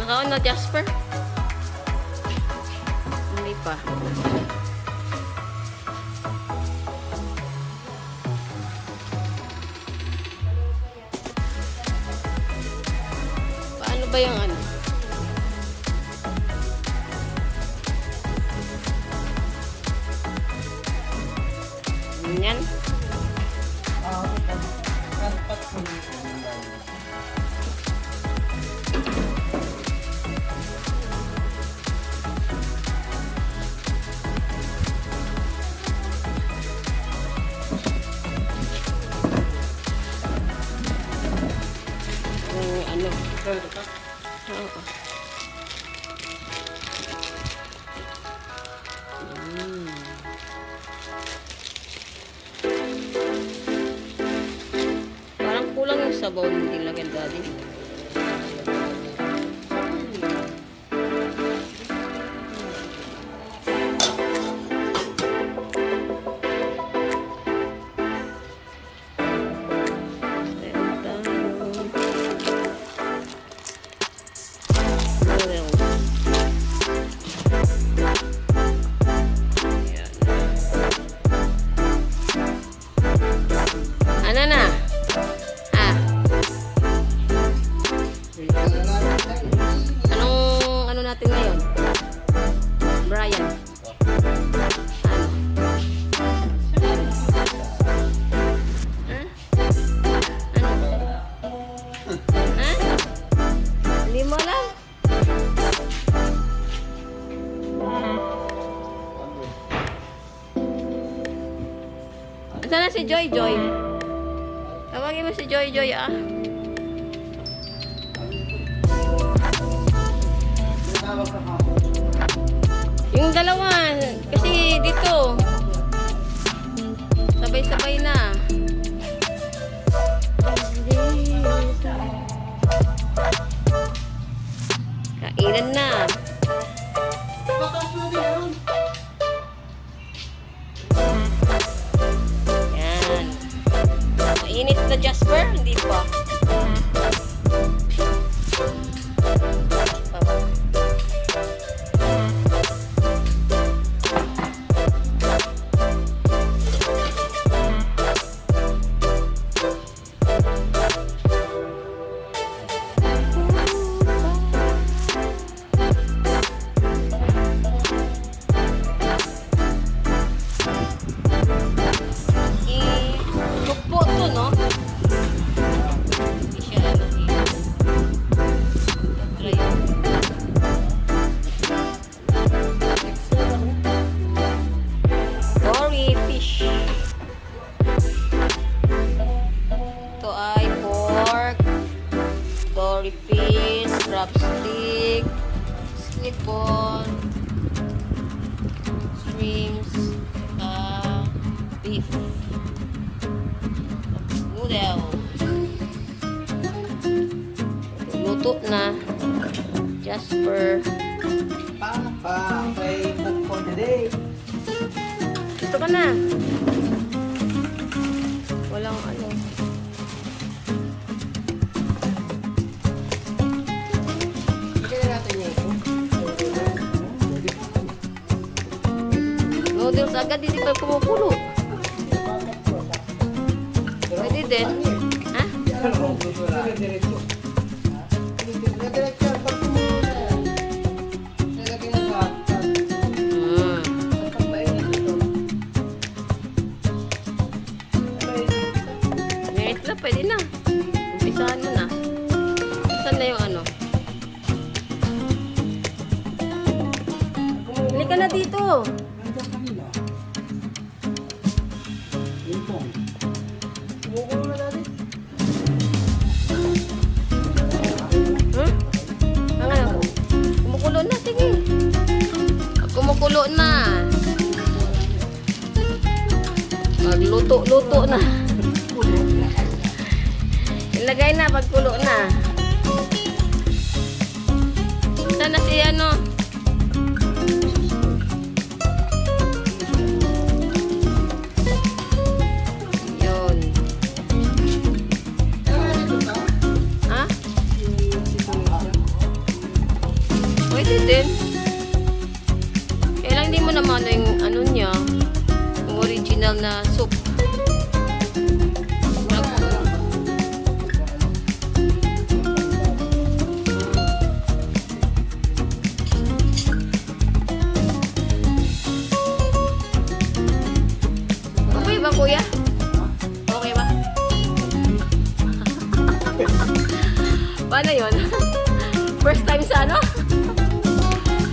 Naka-on na, Jasper? Hindi pa. Paano ba yung ano? Ganyan. Ano? Oo. Parang kulang yung sabaw ng nilagyan daddy. Ano na? Ano natin ngayon? Brian. Ano? Ano? Ha? Hindi mo alam? Saan na si Joy Joy? Tawagin mo si Joy Joy ah. Yung dalawa, kasi dito sabay-sabay na. Kailan na. Yan. Mainit na Jasper? Hindi pa. Sukpo to, no? Hindi siya ano dito. Try yun. Dory fish. Ito ay pork, dory fish, crab stick, slip-on, shrimps, beef. Noodle. Luto na. Jasper. Papa, okay, cook for today. Gusto ka na. Walang ano. Bigyan na natin yung Noodles agad, hindi pa kumukulo. Pwede din. Ha? diretso. Diretso, pag kumuna. Nalagay na sa pag mainit ito. Minute na, pwede na. Umpisahan mo na. Saan na yung ano? Huli ka na dito. Nandiyan kanila. Ito. Kumukulo na natin. Ano? Kumukulo na, sige. Kumukulo na. Magluto-luto na. Ilagay na, pagkulo na. Sana si ano? Yun. Ha? pwede din. Kaya lang hindi mo naman yung ano niya, yung original na soup. Okay ba, kuya? Okay ba? Paano yun? First time sa ano?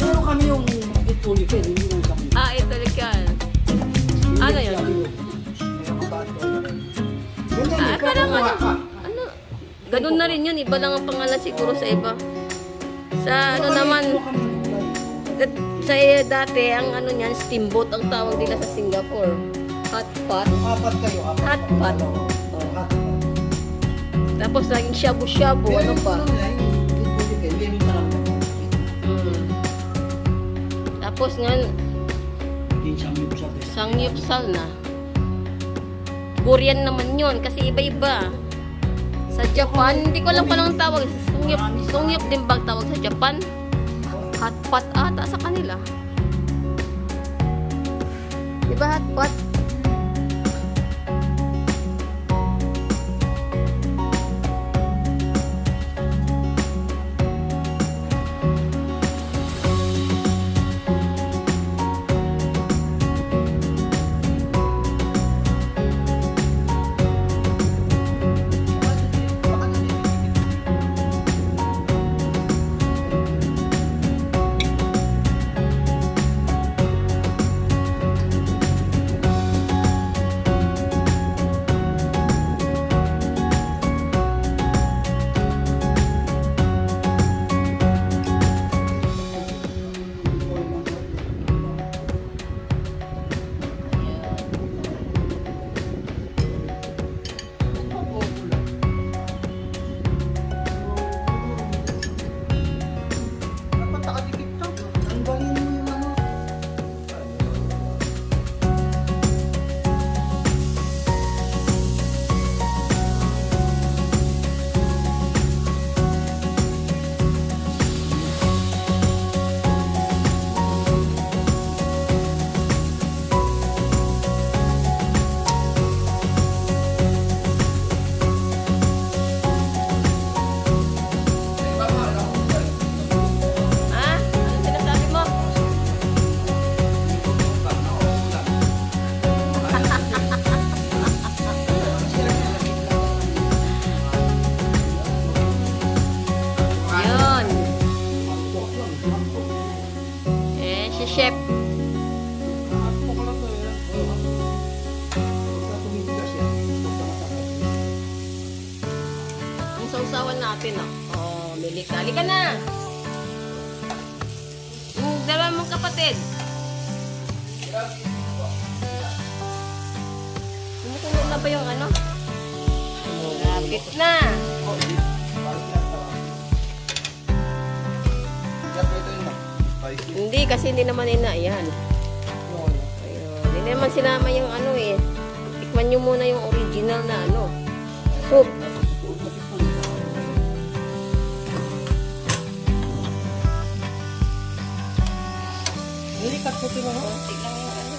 Pero kami yung ituloy ka, hindi yung kami. Ah, ito yan. Ano yun? Ah, parang ano? Ano? Ganun na rin yun. Iba lang ang pangalan siguro sa iba. Sa ano naman, sa dati, ang ano niyan, steamboat ang tawag nila sa Singapore. Hot pot. Apat kayo, apat. Hot pot. Tapos laging shabu-shabu. Ano pa? Tapos nga, sangyupsal na. Korean naman yun kasi iba-iba. Sa Japan, hindi ko alam kung anong tawag. Sungyup din ba tawag sa Japan? Hot pot ata sa kanila. Diba hot pot? Chef. Ang sausawan natin, oh. Oh, bili ka. Halika na. Yung dalawa mong kapatid. Kumukulo na ba yung ano? Lapit na. Hindi, kasi hindi naman yan. Ayun. Hindi naman sinama yung ano eh. Tikman nyo muna yung original na ano. Soup. Hindi katsuti mo. Tignan yung ano.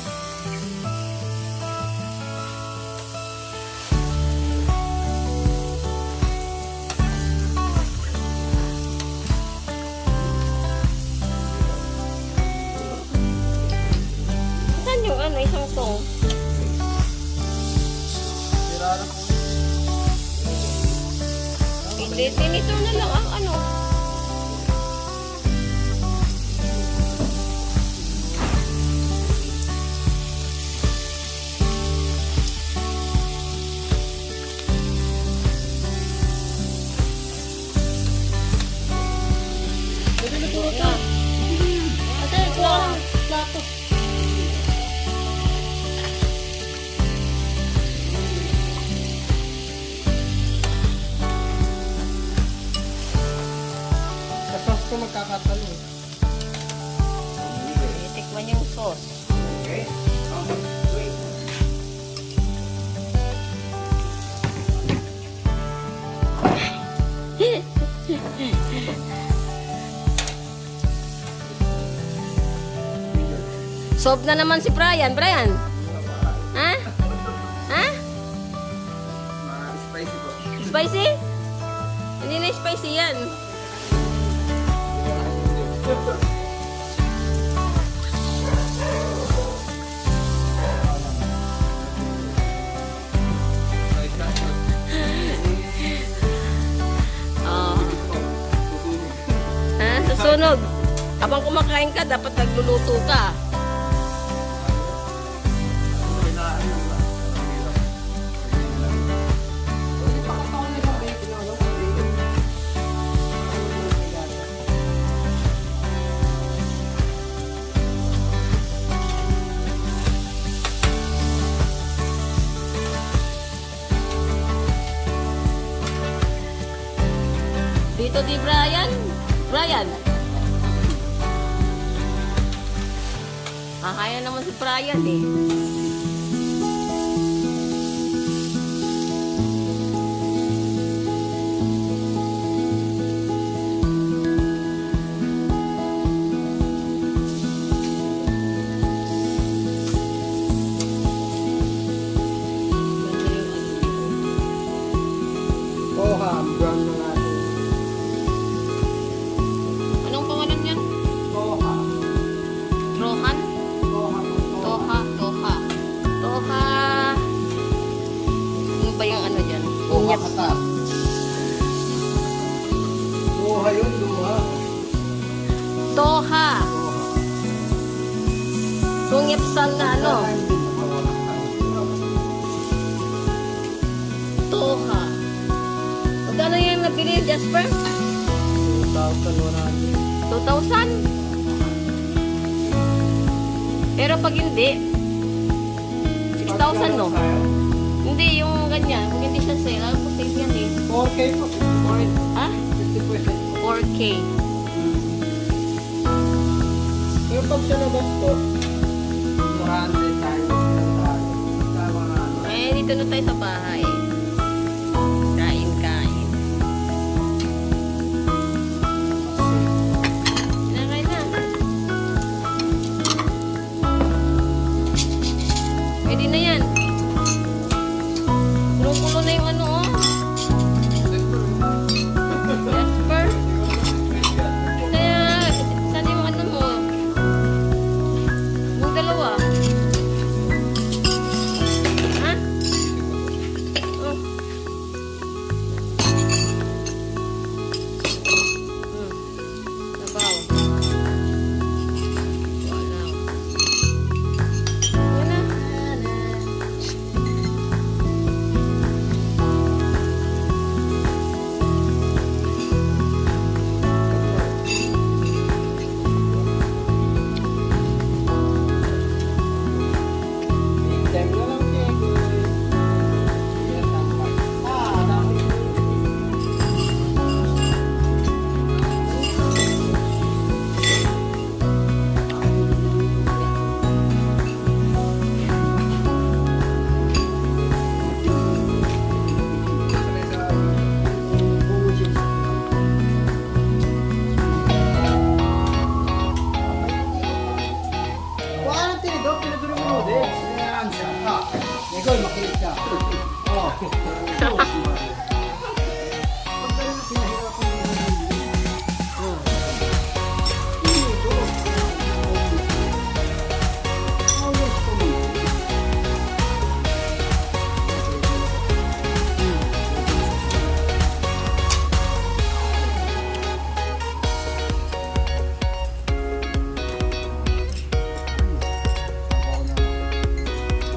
Saan yung ano, isang tong? Hindi, tinito na lang ang ano. Kasas ko magkakatalo. Tikman yung sauce. Okay. Wait. Sob na naman si Brian. Brian? Ha? Ha? Spicy po. Spicy? Hindi na spicy yan. Oh. Ha? Susunog. Habang kumakain ka, dapat nagluluto ka. Dito di Brian? Brian? Kaya naman si Brian eh. Toha, brown na natin. Anong pangalan yan? Toha. Rohan? Toha. Toha, Toha. Toha. Ano ba yung ano dyan? Toha Unyap. kata. Toha yun, luha. Toha. Toha. Tungyapsal na ano? Toha. Magkano yung nabili, Jasper? 2,000? Pero pag hindi, 6,000 no? Hindi, yung ganyan. Kung hindi siya sale, alam ko sale yan eh. 4K po. 50%. 4K. Pero pag siya nabas po, 400 tayo. Eh, dito na tayo sa bahay. Kain, kain. Kinakain na. Pwede na yan. Kulo-kulo na yung ano, oh. Jasper. Kaya, saan yung ano mo? Yung dalawa. Ha? Oh. Sabaw. Wala. Wala. Time na lang siya. Dami. Wala nang tinidor, pinaduro mo noodles. Ayan siya. Nicole, makinig ka. Oh.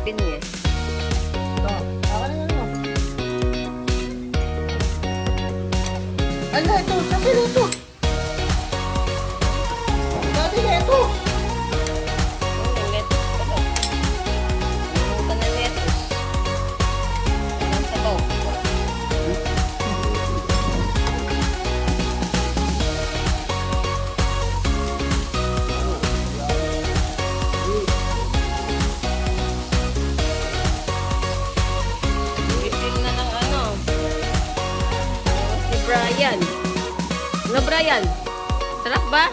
Pinyes. Ano ito? Sabi nito. Sabi nito. Ang lettuce pala. Ang na lettuce. Ang sabaw. Refill na ng ano. Si Brian. Ano Brian? Sarap ba?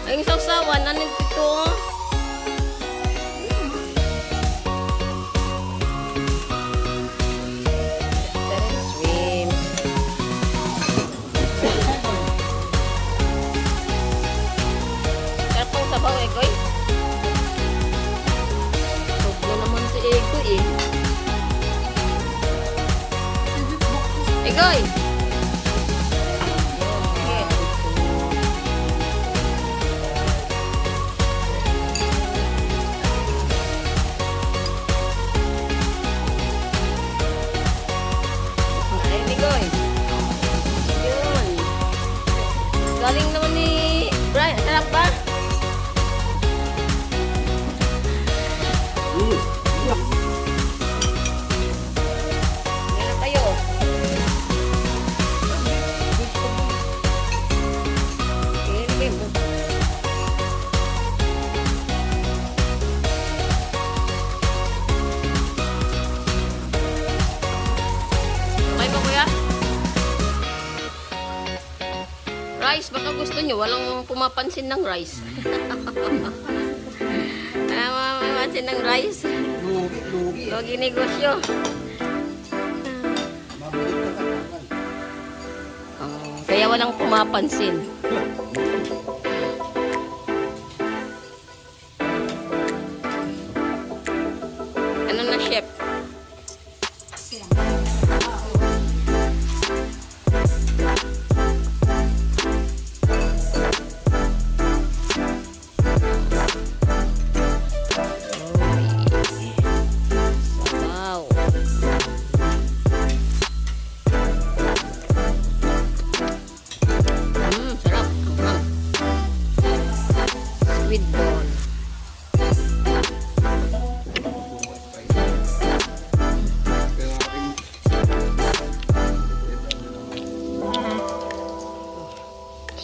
Ang sausawan, ano ito? galing naman ni Brian. Sarap ba? Meron kayo. Sige mo. Okay ba kuya? Rice, baka gusto nyo. Walang pumapansin ng rice. Pumapansin ng rice. Lugi. Logi negosyo. Mabilit na katakan. Kaya walang pumapansin. Ano na, chef? Wow. Sarap. Anghang. Squid ball.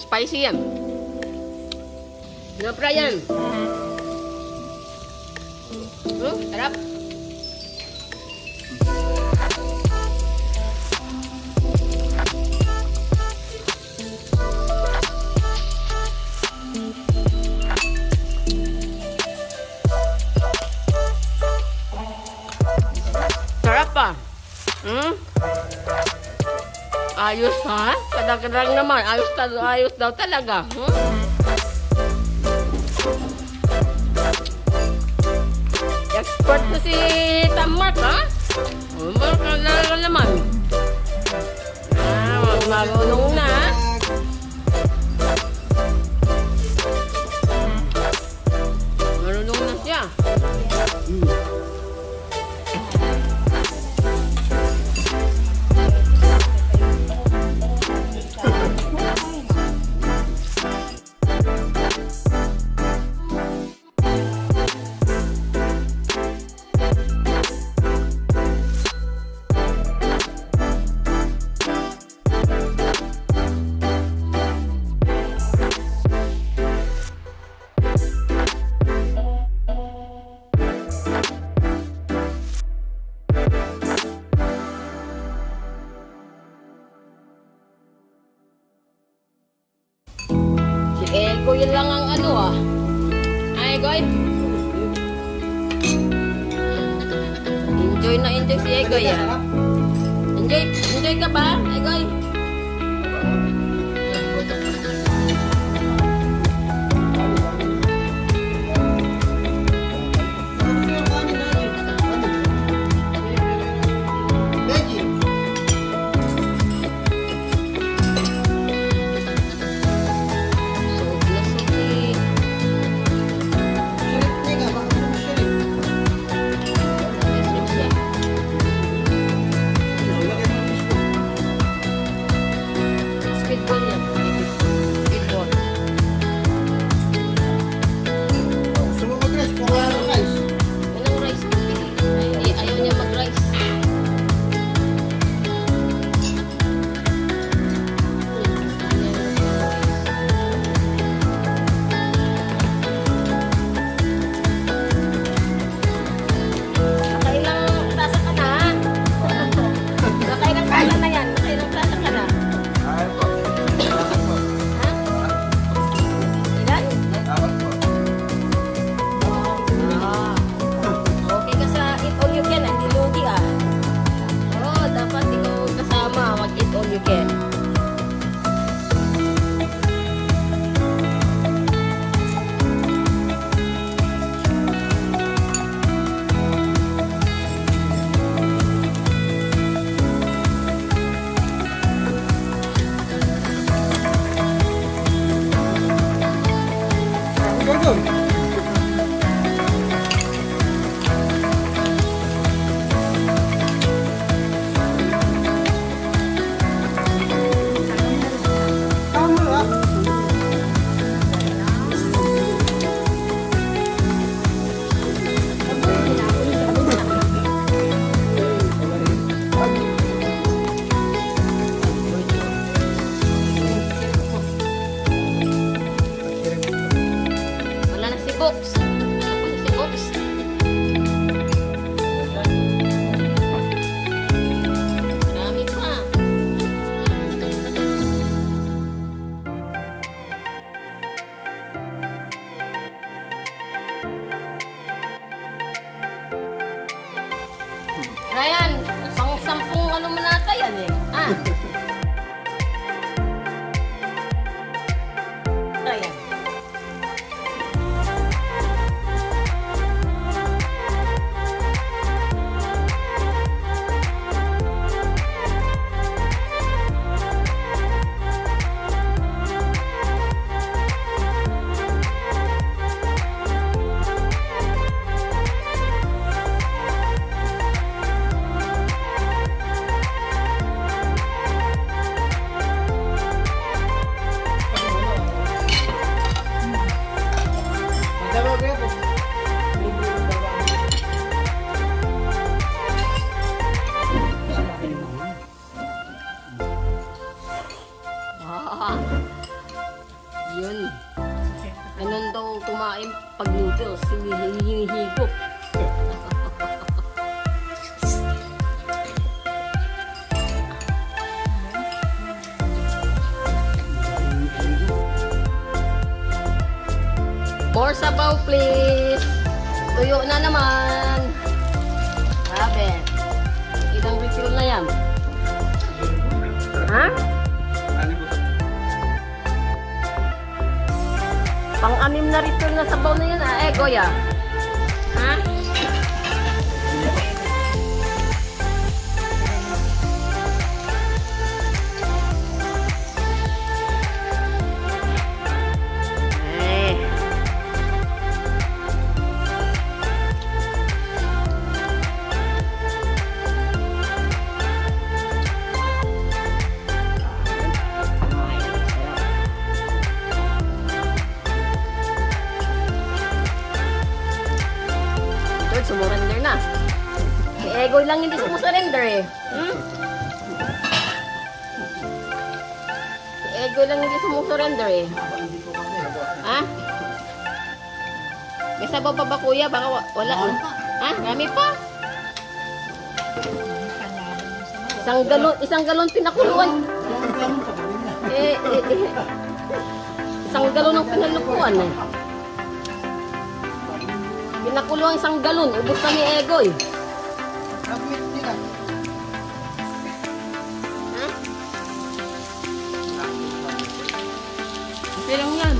Spicy yan. Ano pa yan? Sarap. Sarap pa. Ayos ha? Kadang-kadang naman. Ayos daw talaga. Expert na si Tamart ha? Marunong naman. Marunong na ha? Marunong na siya. Ego yun lang ang ano ah. Ay, Egoy. Enjoy na enjoy si Egoy ah. Enjoy ka ba, Egoy? Books. Ako si Books. Marami pa. Ryan, sampung ano man ata yan eh. Ah. Ryan. Magdalaw kayo po. Libre ng baba. Ah. Yun. Ganun daw kumain pag noodles, hinihigop. More sabaw, please. Tuyo na naman. Grabe. Ilang refill na yan? Ha? Pang-anim na refill na sabaw na yan, Goya. Ha? Eh. George, sumurrender na. Si Egoy lang hindi sumusurrender eh. Hmm? Si Egoy lang hindi sumusurrender eh. Ha? May sabaw pa ba kuya? Baka wala. Ha? Rami pa? Isang galon pinakuluan. Isang galon ang pinalupuan eh. Pinakuluan isang galon. Ubus na ni Egoy. Nagwit nila. Ha? Okay lang yan.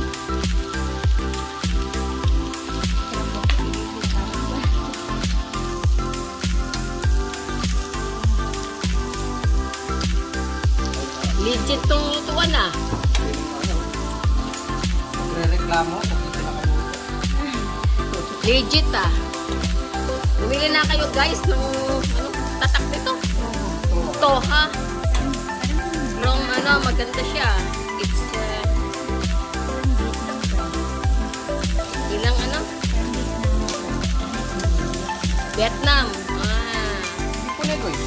Legit tong lutuan ah. Nagre-reklamo kasi pinakabuto. Legit ah. Bumili na kayo guys ng tatak nito. Toha. From maganda siya. It's ilang Vietnam. Kunin ko eh.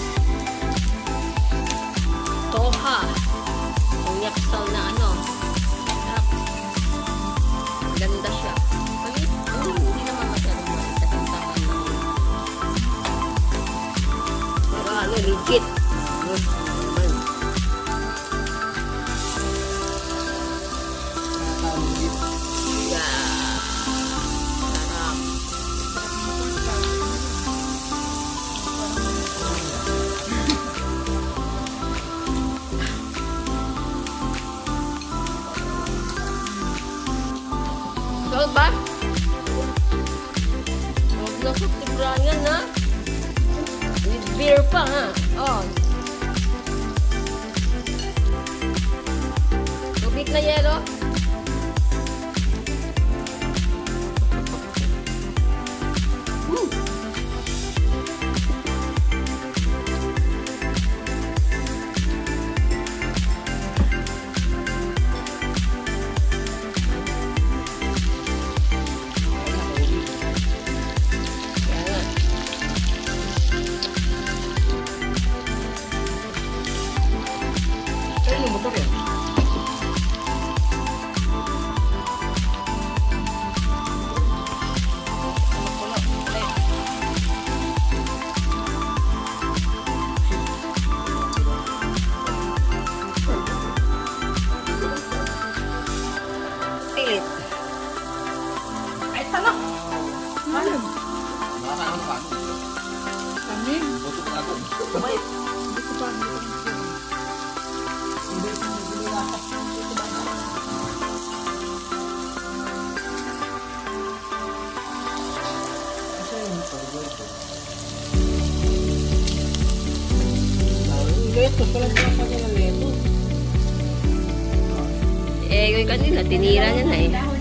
Toha. Yung yaksal na sarap. Ganda siya. Hindi naman masyadong maliit-takan lang. Pero legit. Yeah. Sarap. So ba? Huwag na sutibrayan ha. With beer pa ha. Oh. Tubig na yelo. lettuce. Walang tinapa niya ng lettuce. Eh, yung kanila, tinira niya na eh. Dahon